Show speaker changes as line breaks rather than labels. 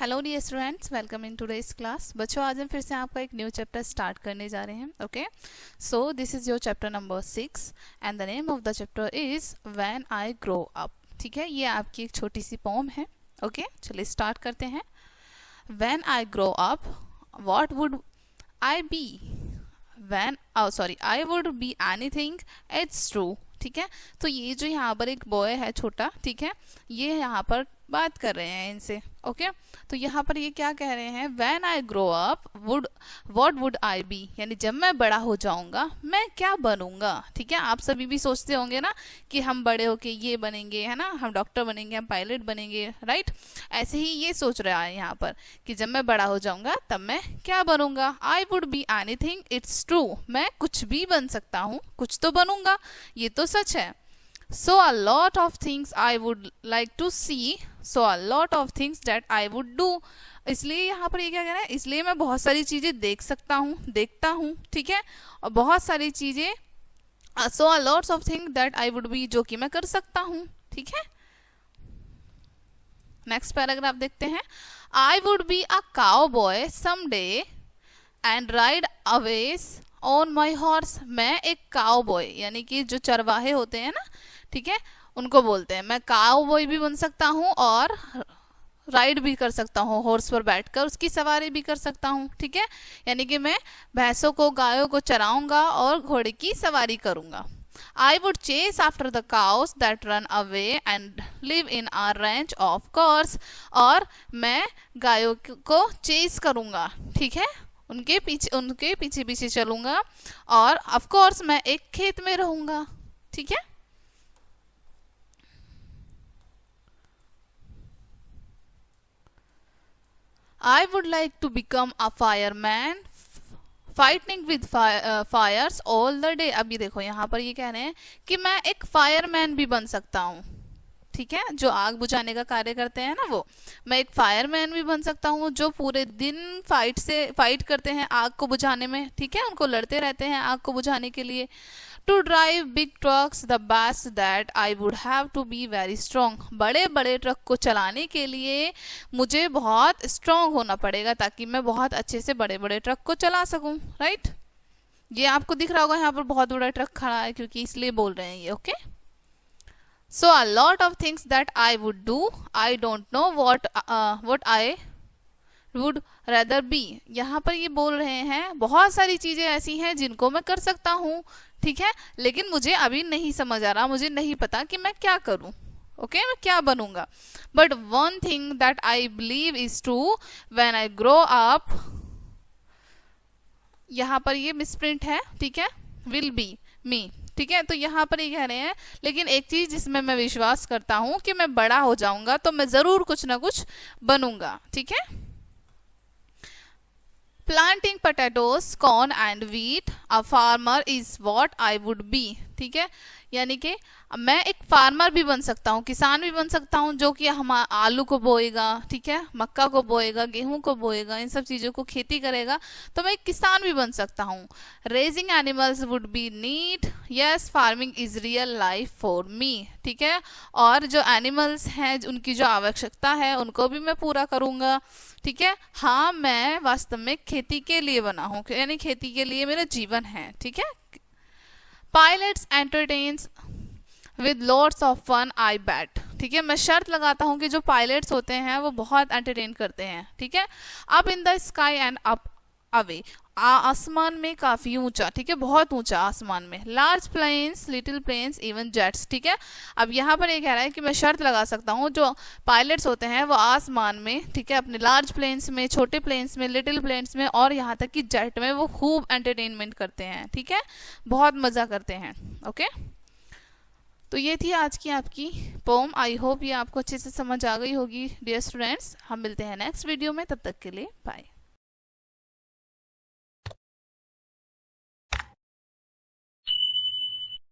Hello dear students, welcome in today's class. बच्चों, आज हम फिर से आपका एक न्यू चैप्टर स्टार्ट करने जा रहे हैं। Okay, so this is your chapter number 6 and the name of the chapter is when I grow up. ठीक है, ये आपकी एक छोटी सी पोम है। ओके, चलिए स्टार्ट करते हैं। When I grow up, what would I be? I would be anything, it's true. ठीक है, तो ये जो यहाँ पर एक बॉय है छोटा, ठीक है, ये यहाँ पर बात कर रहे हैं इनसे। ओके, तो यहाँ पर ये क्या कह रहे हैं? When I grow up what would I be, यानी जब मैं बड़ा हो जाऊंगा मैं क्या बनूंगा। ठीक है, आप सभी भी सोचते होंगे ना कि हम बड़े होके ये बनेंगे, है ना, हम डॉक्टर बनेंगे, हम पायलट बनेंगे, राइट। ऐसे ही ये सोच रहा है यहाँ पर कि जब मैं बड़ा हो जाऊंगा तब मैं क्या बनूंगा। आई would be anything, it's true. मैं कुछ भी बन सकता हूँ, कुछ तो बनूंगा, ये तो सच है। So a lot of things I would like to see, so a lot of things that I would do। इसलिए यहाँ पर ये क्या कह रहा है? इसलिए मैं बहुत सारी चीजें देख सकता हूँ, देखता हूँ, ठीक है, और बहुत सारी चीजें so a lots of things that I would be, जो कि मैं कर सकता हूँ। ठीक है, नेक्स्ट पैराग्राफ देखते हैं। I would be a cowboy someday and ride always on my horse। मैं एक काउबॉय, यानी कि जो चरवाहे होते हैं ना, ठीक है, उनको बोलते हैं। मैं काउबॉय भी बन सकता हूँ और राइड भी कर सकता हूँ, हॉर्स पर बैठकर उसकी सवारी भी कर सकता हूँ। ठीक है, यानी कि मैं भैंसों को, गायों को चराऊंगा और घोड़े की सवारी करूंगा। I would chase after the cows that run away and live in our ranch of course। और मैं गायों को चेस करूंगा, ठीक है, उनके पीछे पीछे चलूंगा और ऑफ कोर्स मैं एक खेत में रहूंगा। ठीक है, I would like to become a fireman fighting with fires all the day. अभी देखो यहाँ पर ये कह रहे हैं कि मैं एक फायरमैन भी बन सकता हूँ। ठीक है, जो आग बुझाने का कार्य करते हैं ना, वो मैं एक फायरमैन भी बन सकता हूँ जो पूरे दिन फाइट करते हैं आग को बुझाने में। ठीक है, उनको लड़ते रहते हैं आग को बुझाने के लिए। To drive big trucks the best that I would have to be very strong. बड़े बड़े ट्रक को चलाने के लिए मुझे बहुत स्ट्रॉन्ग होना पड़ेगा ताकि मैं बहुत अच्छे से बड़े बड़े ट्रक को चला सकूं, राइट। ये आपको दिख रहा होगा यहाँ पर बहुत बड़ा ट्रक खड़ा है, क्योंकि इसलिए बोल रहे हैं ये। Okay, so a lot of things that I would do, I don't know what I would rather be। यहाँ पर ये बोल रहे हैं बहुत सारी चीजें ऐसी हैं जिनको मैं कर सकता हूँ, ठीक है, लेकिन मुझे अभी नहीं समझ आ रहा, मुझे नहीं पता कि मैं क्या करूँ। ओके, मैं क्या बनूंगा। But one thing that I believe is true, when I grow up, यहाँ पर ये मिसप्रिंट है, ठीक है, विल बी मी। ठीक है, तो यहाँ पर ये कह रहे हैं लेकिन एक चीज जिसमें मैं विश्वास करता हूं कि मैं बड़ा हो जाऊंगा तो मैं जरूर कुछ ना कुछ बनूंगा। ठीक है, planting potatoes, corn and wheat, a farmer is what I would B. ठीक है, यानी कि मैं एक फार्मर भी बन सकता हूँ, किसान भी बन सकता हूँ, जो कि हम आलू को बोएगा, ठीक है, मक्का को बोएगा, गेहूं को बोएगा, इन सब चीजों को खेती करेगा, तो मैं एक किसान भी बन सकता हूँ। Raising animals would be need, yes farming is real life for me. ठीक है, और जो एनिमल्स हैं उनकी जो आवश्यकता है उनको भी मैं पूरा करूंगा। ठीक है, हाँ, मैं वास्तव में खेती के लिए बना हूँ, यानी खेती के लिए मेरा जीवन है। ठीक है, pilots entertains with lots of fun I bet. ठीक है, मैं शर्त लगाता हूँ कि जो पायलट्स होते हैं वो बहुत एंटरटेन करते हैं। ठीक है, up in the sky and up away, आसमान में काफी ऊंचा, ठीक है, बहुत ऊंचा आसमान में। Large planes, little planes, even jets. ठीक है, अब यहाँ पर ये कह रहा है कि मैं शर्त लगा सकता हूँ जो पायलट्स होते हैं वो आसमान में, ठीक है, अपने लार्ज प्लेन्स में, छोटे प्लेन्स में, लिटिल प्लेन्स में और यहाँ तक कि जेट में वो खूब एंटरटेनमेंट करते हैं। ठीक है, बहुत मजा करते हैं। ओके, तो ये थी आज की आपकी पोम। आई होप ये आपको अच्छे से समझ आ गई होगी डियर स्टूडेंट्स। हम मिलते हैं नेक्स्ट वीडियो में, तब तक के लिए बाय।